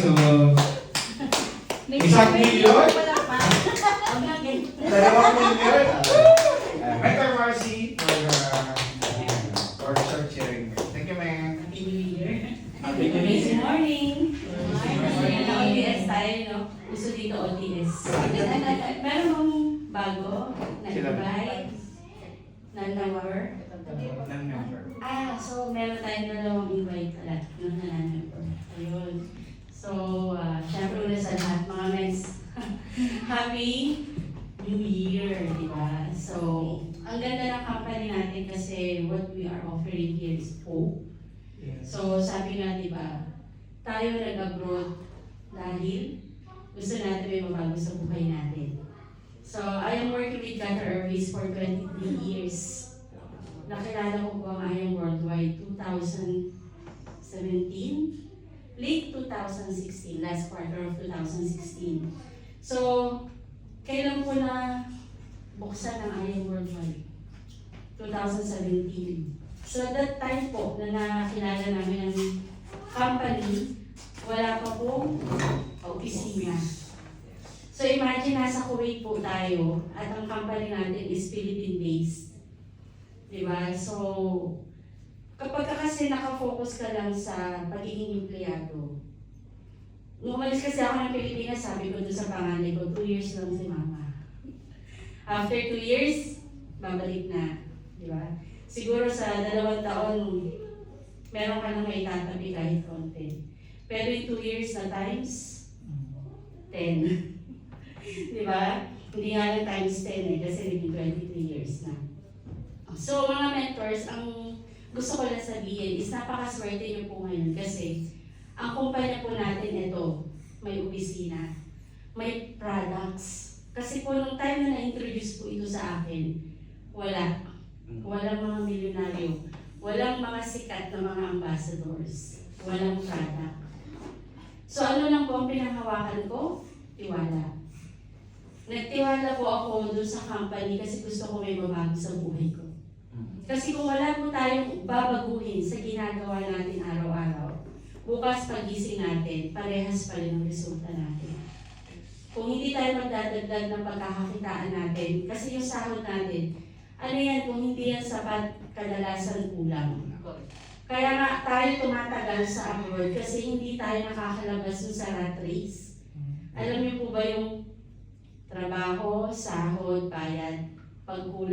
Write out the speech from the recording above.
So, isang milyon? 2 milyon? Mentor Marcy for short sharing. Thank you, man. Happy New Year. Happy New Good Year. morning. Ayan na OTS tayo, no? Gusto dito OTS. Meron bang bago na invite? Non-member? Non-member. So meron tayong dalawang invite pala ng non-member. Ayun. So, syempre una sa lahat, mga men, Happy New Year, di ba? So, ang ganda ng company natin kasi what we are offering here is hope. So, sabi nga, di ba, tayo nag-abroad dahil gusto natin may mabago sa buhay natin. So, I am working with Qatar Airways for 23 years. Nakilala ko po ang I Am Worldwide 2017, late 2016, last quarter of 2016. So, kailan po na buksan ang I Am Worldwide? 2017. So, that time po na nakilala namin ang company, wala pa pong opisina. So, imagine nasa Kuwait po tayo at ang company natin is Philippine-based. Diba? So, kapag kasi nakafocus ka lang sa pagiging empleyado, nung umalis kasi ako ng Pilipinas, sabi ko doon sa panganay ko, 2 years lang si mama. After 2 years, babalik na. Diba? Siguro sa 2 taon, meron ka nang may tatabi kahit konti. Pero in 2 years na times 10. Diba? Hindi nga lang times 10 kasi naging 23 years na. So mga mentors, ang gusto ko lang sabihin is napakaswerte niyo po ngayon kasi ang kumpanya po natin ito, may opisina, may products. Kasi po nung time na na-introduce po ito sa akin, walang mga milyonaryo, walang mga sikat na mga ambassadors, walang product. So ano lang po ang pinanghawakan ko? Tiwala. Nagtiwala po ako doon sa company kasi gusto ko may mabago sa buhay ko. Kasi kung wala po tayong babaguhin sa ginagawa natin araw-araw, bukas pagising natin, parehas pa rin ang resulta natin. Kung hindi tayo magdadagdag ng pagkakakitaan natin, kasi yung sahod natin, ano yan, kung hindi yan sapat, kadalasan kulang. Kaya nga tayo tumatagal sa abroad kasi hindi tayo nakakalabas sa rat race. Alam niyo po ba yung trabaho, sahod, bayad, pagkulang?